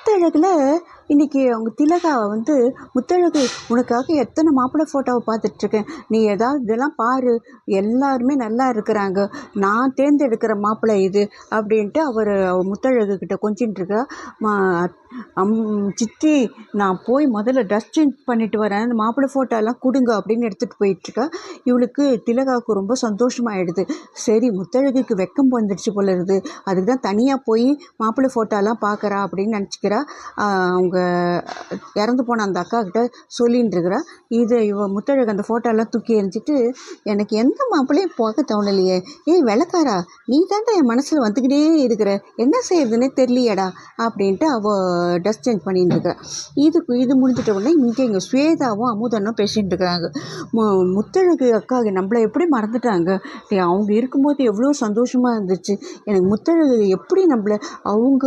முத்தழகில் இன்றைக்கி அவங்க திலகாவை வந்து, முத்தழகு உனக்காக எத்தனை மாப்பிள்ளை ஃபோட்டோவை பார்த்துட்ருக்கேன், நீ ஏதாவது இதெல்லாம் பாரு, எல்லாருமே நல்லா இருக்கிறாங்க, நான் தேர்ந்தெடுக்கிற மாப்பிள்ளை இது அப்படின்ட்டு அவர் முத்தழகுக்கிட்ட கொஞ்சின்ட்டுருக்கா. சித்தி நான் போய் முதல்ல ட்ரெஸ் சேஞ்ச் பண்ணிட்டு வரேன், அந்த மாப்பிள்ளை ஃபோட்டோலாம் கொடுங்க அப்படின்னு எடுத்துகிட்டு போயிட்டுருக்கா. இவளுக்கு திலகாவுக்கு ரொம்ப சந்தோஷமாயிடுது. சரி முத்தழகுக்கு வெக்கம் வந்துடுச்சு போல இருக்குது, அதுக்கு தான் தனியாக போய் மாப்பிள்ளை ஃபோட்டோலாம் பார்க்குறா அப்படின்னு நினச்சிக்கிறா. அவங்க இறந்து போன அந்த அக்கா கிட்ட சொல்லின்னு இருக்கிறா. இவ முத்தழகு அந்த ஃபோட்டோலாம் தூக்கி எறிஞ்சிட்டு, எனக்கு எந்த மாப்பிள்ளையும் பார்க்க தோணலையே, ஏய் வெள்ளக்காரா நீ தாண்டா என் மனசில் வந்துக்கிட்டே இருக்கிற, என்ன செய்யறதுன்னே தெரியலையடா அப்படின்ட்டு அவள் ட்ரெஸ் சேஞ்ச் பண்ணிட்டு இருக்கிறா. இது முடிஞ்சிட்ட உடனே இங்கே ஸ்வேதாவும் அமுதனும் பேசிகிட்டு இருக்கிறாங்க. முத்தழகு அக்கா நம்மளை எப்படி மறந்துட்டாங்க, அவங்க இருக்கும்போது எவ்வளோ சந்தோஷமாக இருந்துச்சு, எனக்கு முத்தழகு எப்படி நம்மளை அவங்க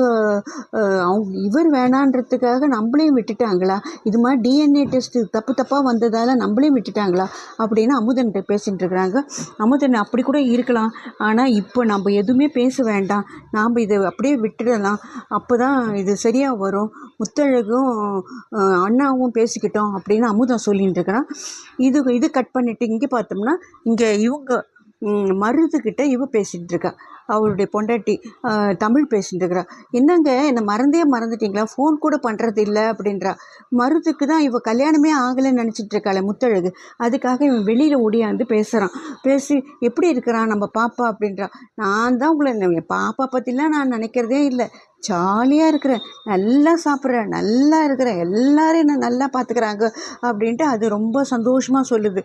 இவர் வேணான்றதுக்காக நம்மளையும் விட்டுட்டாங்களா, இது மாதிரி டிஎன்ஏ டெஸ்ட்டு தப்பாக வந்ததால் நம்மளையும் விட்டுட்டாங்களா அப்படின்னு அமுதன்கிட்ட பேசிகிட்டு இருக்கிறாங்க. அமுதன் அப்படி கூட இருக்கலாம், ஆனால் இப்போ நம்ம எதுவுமே பேச வேண்டாம், நாம் இதை அப்படியே விட்டுடலாம், அப்போ தான் இது சரியாக வரும், முத்தழகும் அண்ணாவும் பேசிக்கிட்டோம் அப்படின்னு அமுதன் சொல்லிகிட்டு இருக்கிறான். இது கட் பண்ணிவிட்டு இங்கே பார்த்தோம்னா, இங்கே இவங்க மருதுக்கிட்ட இவ பேசிகிட்டு இருக்கா, அவளுடைய பொண்டாட்டி தமிழ் பேசிகிட்டு இருக்கிறா. என்னங்க என்னை மறந்துட்டீங்களா, ஃபோன் கூட பண்ணுறது இல்லை அப்படின்றா. மருதுக்கு தான் இவ கல்யாணமே ஆகலைன்னு நினச்சிட்டு இருக்காளே முத்தழகு, அதுக்காக இவன் வெளியில் ஓடியாந்து பேசுகிறான். பேசி எப்படி இருக்கிறான் நம்ம பாப்பா அப்படின்றா. நான் தான் உங்களை பாப்பா பற்றிலாம் நான் நினைக்கிறதே இல்லை, ஜாலியாக இருக்கிறேன், நல்லா சாப்பிட்றேன், நல்லா இருக்கிறேன், எல்லோரும் என்ன நல்லா பார்த்துக்கிறாங்க அப்படின்ட்டு அது ரொம்ப சந்தோஷமாக சொல்லுது.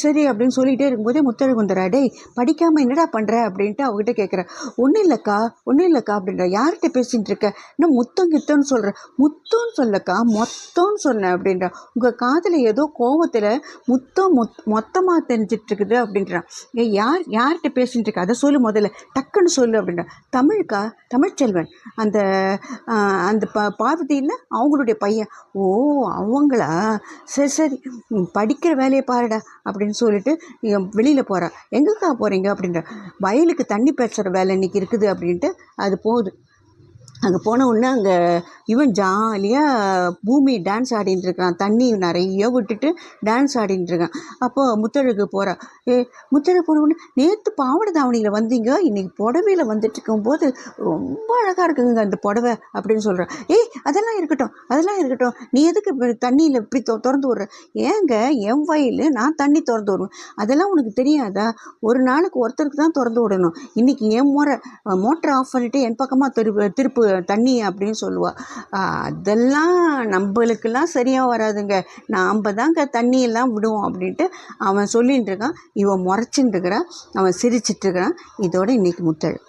சரி அப்படின்னு சொல்லிகிட்டே இருக்கும்போதே முத்தழகு வந்துடுறா. டேய் படிக்காமல் என்னடா பண்ணுற அப்படின்ட்டு அவகிட்ட கேட்குறேன். ஒன்றும் இல்லைக்கா அப்படின்ற. யார்கிட்ட பேசிகிட்டு இருக்க, இன்னும் முத்தம்னு சொல்கிறேன். முத்தம்னு சொல்லக்கா, மொத்தம்னு சொன்னேன் அப்படின்றா. உங்கள் காதில் ஏதோ கோவத்தில் மொத்தமாக தெரிஞ்சிட்ருக்குது அப்படின்றான். யார்கிட்ட பேசிகிட்டு இருக்க, அதை சொல்லு முதல்ல, டக்குன்னு சொல்லு அப்படின்றா. தமிழ்க்கா, தமிழ்ச்செல்வன், அந்த பார்வதி இல்லை அவங்களுடைய பையன். ஓ அவங்களா, சரி படிக்கிற வேலையை பாருடா அப்படின்னு சொல்லிட்டு வெளியில் போகிறா. எங்கக்கா போகிறீங்க அப்படின்ற. வயலுக்கு தண்ணி பேசுகிற வேலை இன்றைக்கி இருக்குது அப்படின்ட்டு அது போகுது. அங்கே போன உடனே அங்கே இவன் ஜாலியாக பூமி டான்ஸ் ஆடின்னு இருக்கான், தண்ணி நிறைய விட்டுட்டு டான்ஸ் ஆடின்னு இருக்கான். அப்போது முத்தழகு போகிறா. முத்தழகு போன உடனே, நேற்று பாவாடை தாவணியில் வந்தீங்க, இன்றைக்கி புடவையில் வந்துட்டு இருக்கும்போது ரொம்ப அழகாக இருக்குங்க அந்த புடவை அப்படின்னு சொல்கிறான். அதெல்லாம் இருக்கட்டும், நீ எதுக்கு தண்ணியில் இப்படி திறந்து விட்ற, ஏங்க என் வயல் நான் தண்ணி திறந்து விடுவேன், அதெல்லாம் உனக்கு தெரியாதா, ஒரு நாளுக்கு ஒருத்தருக்கு தான் திறந்து விடணும், இன்றைக்கி என் மோட்டரை ஆஃப் பண்ணிவிட்டு என் பக்கமாக திருப்பு தண்ணி அப்படின்னு சொல்லுவாள். அதெல்லாம் நம்மளுக்கெல்லாம் சரியாக வராதுங்க, நாம் தாங்க தண்ணியெல்லாம் விடுவோம் அப்படின்ட்டு அவன் சொல்லிகிட்டு இருக்கான். இவன் முறைச்சின்னு இருக்கிறான், அவன் சிரிச்சிட்டு இருக்கிறான். இதோட இன்றைக்கி முத்தழகு.